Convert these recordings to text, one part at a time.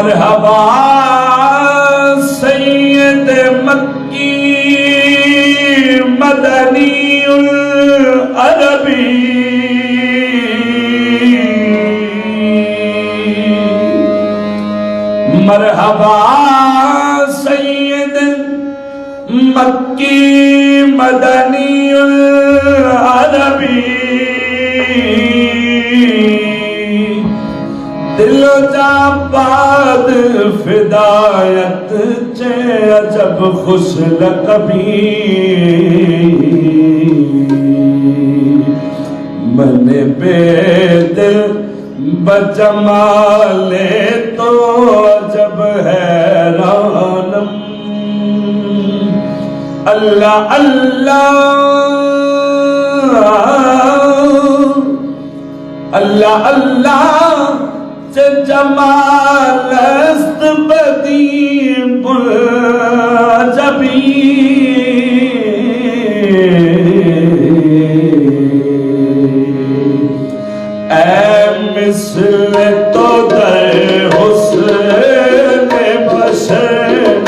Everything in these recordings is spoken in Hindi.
मरहबा सैयद मक्की मदनीउल अरबी मरहबा सैयद मक्की मदनीउल अरबी दिलो जाबाद फिदायत चे अजब खुश लकबी मने बेदिल बजमाले तो अजब हैरानम अल्लाह अल्लाह अल्लाह अल्लाह जमाल अस्त बदीबुल अजबी ऐ मिस्ल तो दर हुस्न बशर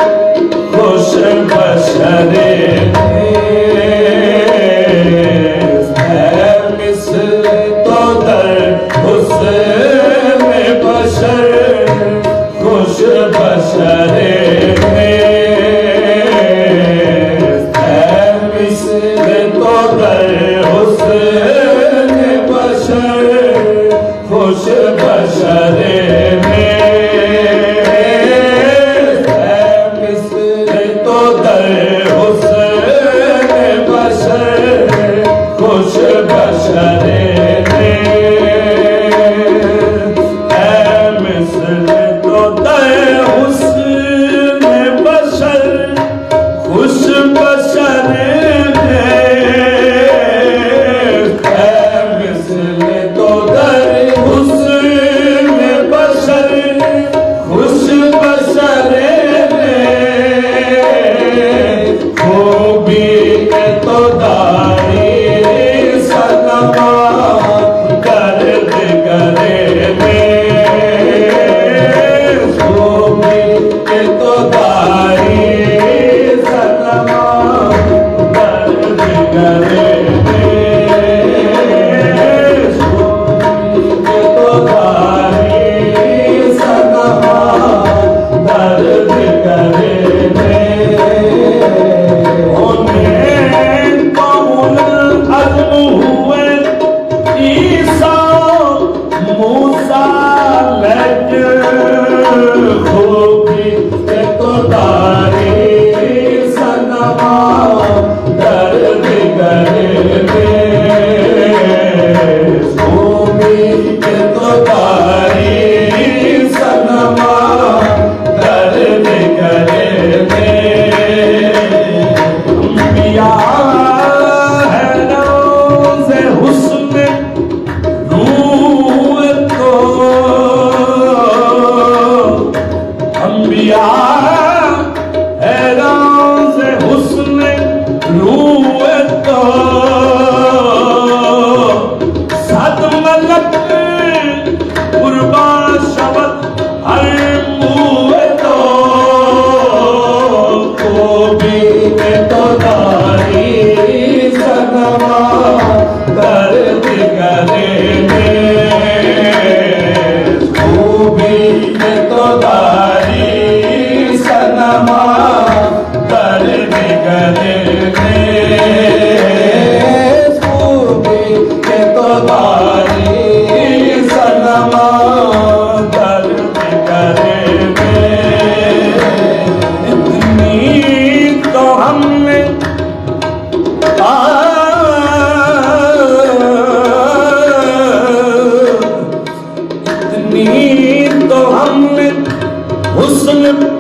खुश बशरे खुश बशरे तो दर हुस्न बशर खुश बशरे तो दर हुस्न बशर खुश बशरे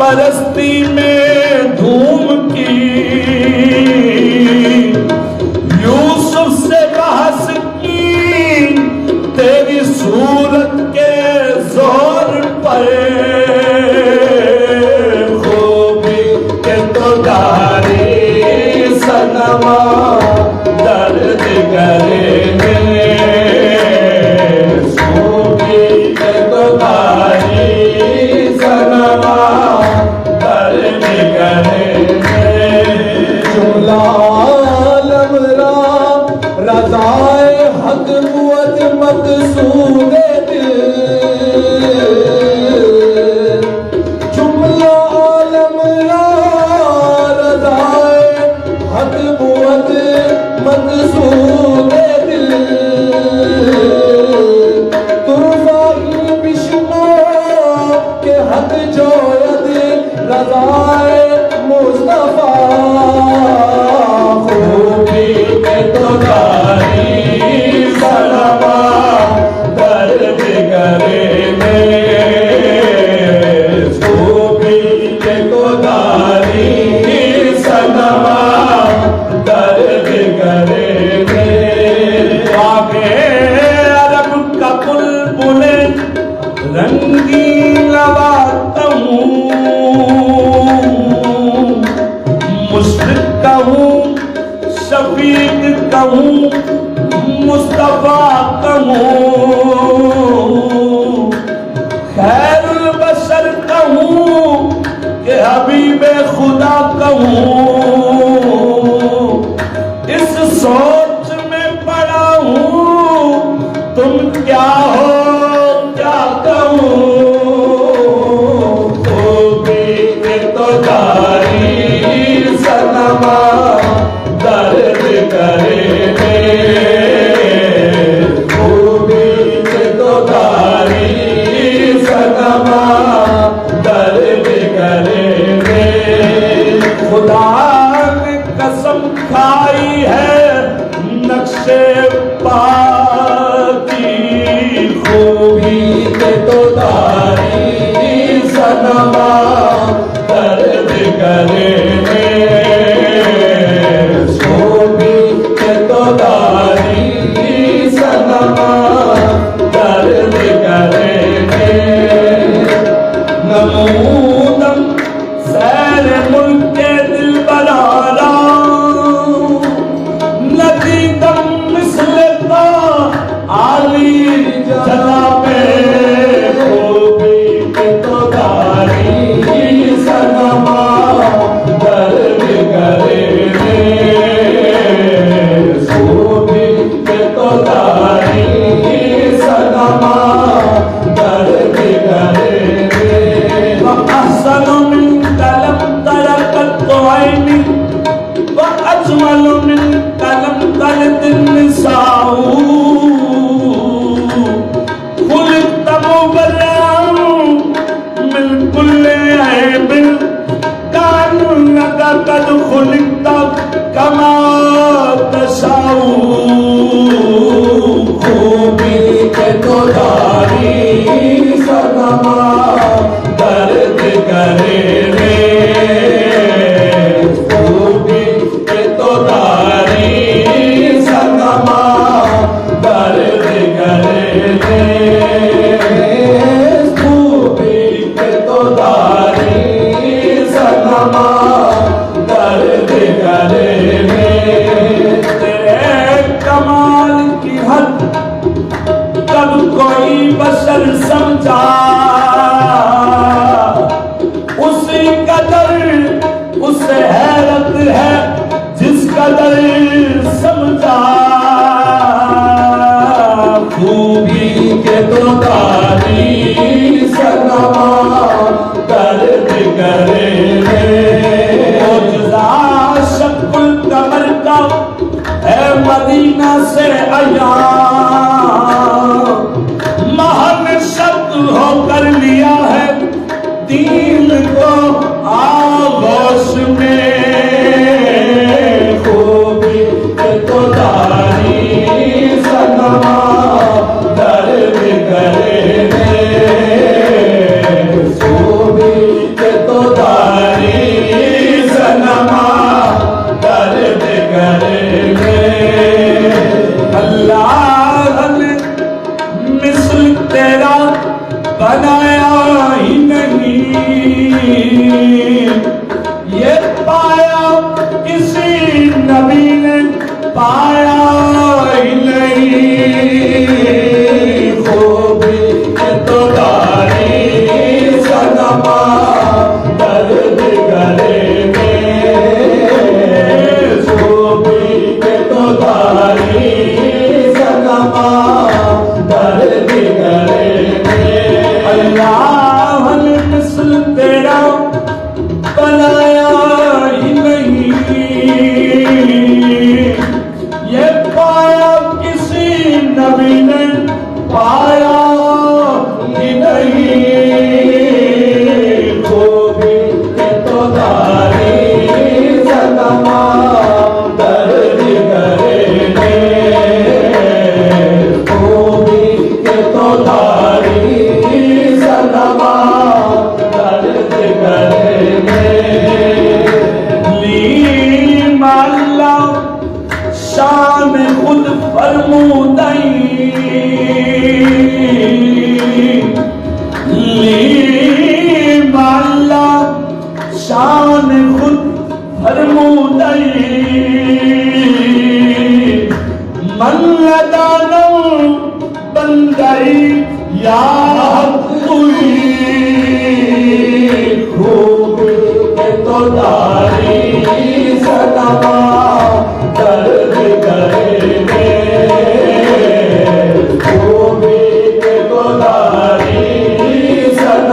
परस्ती में धूम की यूसुफ से बहस की तेरी सूरत के जोर पर खूबी के तो दारी सनमा दर्द करेंगे खूबी के तो दारी सनमा रंगीन कहूँ, मुशरिक कहूँ, शफीक कहूँ, मुस्तफा कहूँ, खैरुल बशर कहूँ कि हबीबे खुदा कहूँ। इस सोच में पड़ा हूँ तुम क्या हो क्या कहूँ। खूबी के तो जारी सनमा दर्द करे खूबी के तो जारी सनमा दर्द करे। खुदा ने कसम खाई है नक्शे पा की खूबी के तो दारी सनमा दर्द करे। खूबी के तो दारी सनमा दर्द करे। नमूदम सैर मुल्क दिल बनाना नदी दम मिसलता आली जनाबे खूबी के तो दारी सनमा दर्द करे। खूबी के तो दारी सनमा दर्द करे। अहसन मिन कलम तरकत आईनी व अजमल मिन कलम तलत निसाऊ खुलिक़त मुबर्रअन मिन कुल्ली ऐबिन कानू लका कद खुलिक़त कमा तशाऊ। खूबी के तो दारी सनमा दर्द करे। खूबी के तो दारी सनमा दर्द करे। खूबी के तो दारी सनमा दर्द करे। तेरे कमाल की हद कब कोई बशर समझा उसी कदर उसे हैरत है जिस कदर समझा। खूबी के तो दारी सनमा दर्द करे। मुजज़ा शक्कुल कमर का है मदीना से आया महल शब्द होकर लिया है दीन को आगोश में। खूबी के तो दारी सनमा दर्द करे। खूबी के तो दारी सनमा दर्द करे। अल्लाह ने मिस्ल तेरा बनाया ही नहीं, ये पाया किसी नबी ने पाया ही नहीं। खूबी के तो दारी सनमा दर्द करे। खूबी के तो दारी सनमा दर्द करे। अल्लाह ने मिस्ल तेरा बनाया ही नहीं, ये पाया किसी नबी ने पाया ही नहीं। खूबी के तो दारी सनमा दर्द करे। खूबी के तो दारी सनमा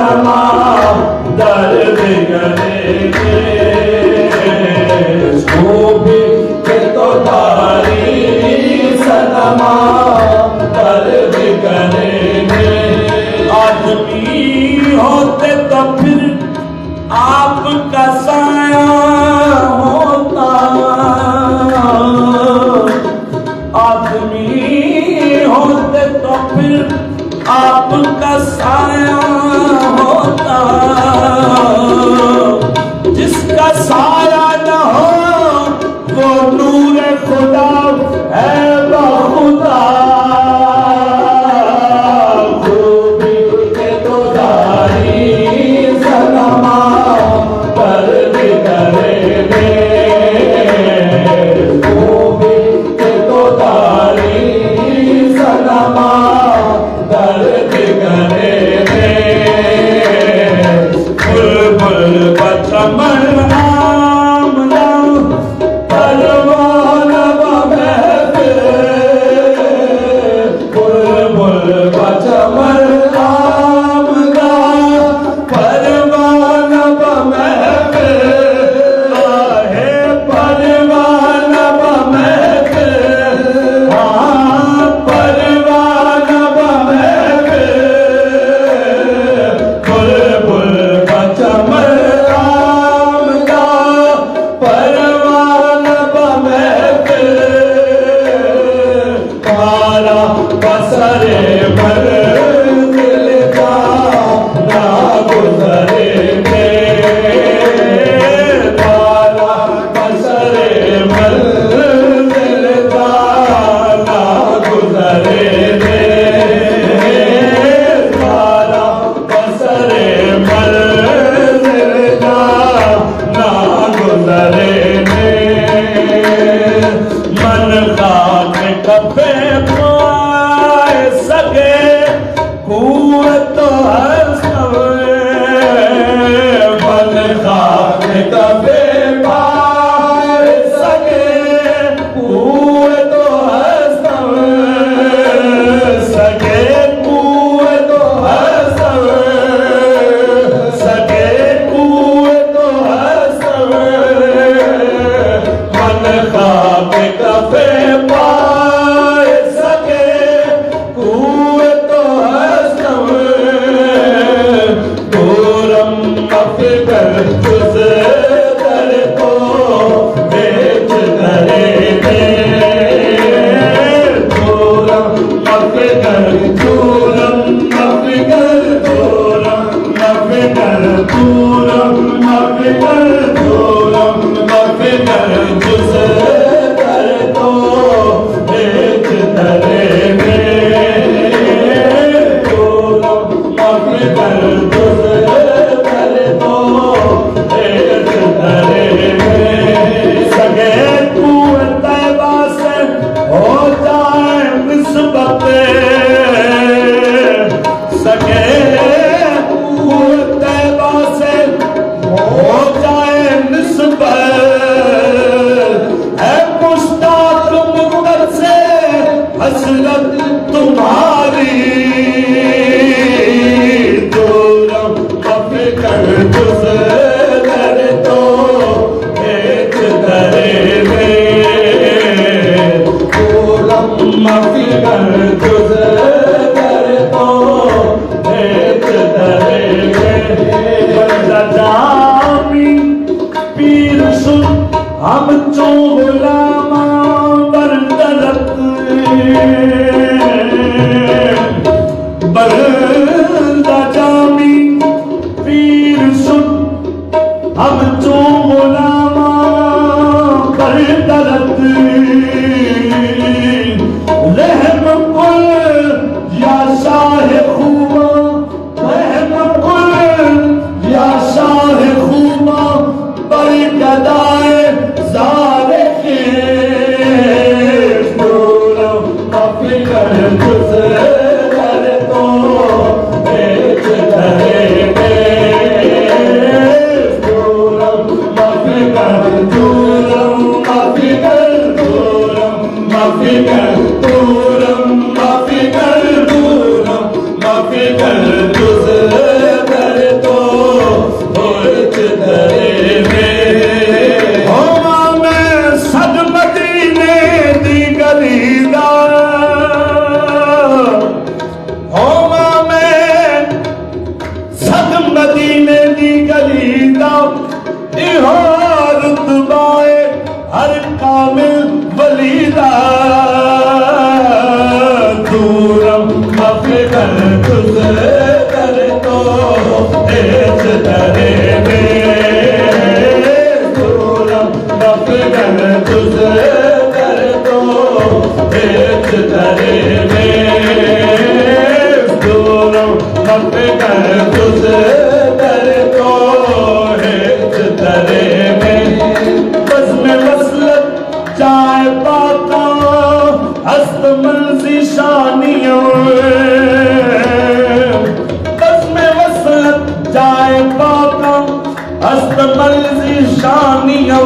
सनमा दर्द करेंगे शोभे के तो दारी सनमा दर्द करेंगे आदमी होते तो फिर आपका साया होता आदमी होते तो फिर आपका साया होता जिसका साया न हो वो नूर खुदा है बहुदा खूबी के तो दारी सनमा पर मदीने दी गली दा इहो रुतबाए हर कामिल वली दा दूरम मफिकर तुझे कर तो इस दरे में दूरम मफिकर तुझे कर तो इस दरे में दूरम मफिकर तुझे कर तो इस दरे में बस में वसलत चाय पाता हस्त मंजी शानियों बस में वसलत चाय पाता हस्त मंजी शानियों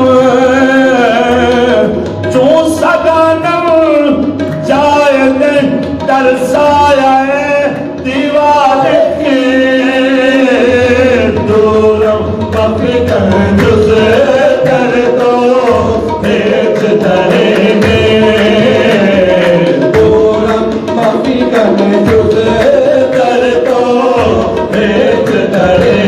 जो सगानम जाय दे तरसाया दीवार के दूरम मफिकर तुझे कर दो भेज दरे में दूरम मफिकर तुझे कर दो भेज दरे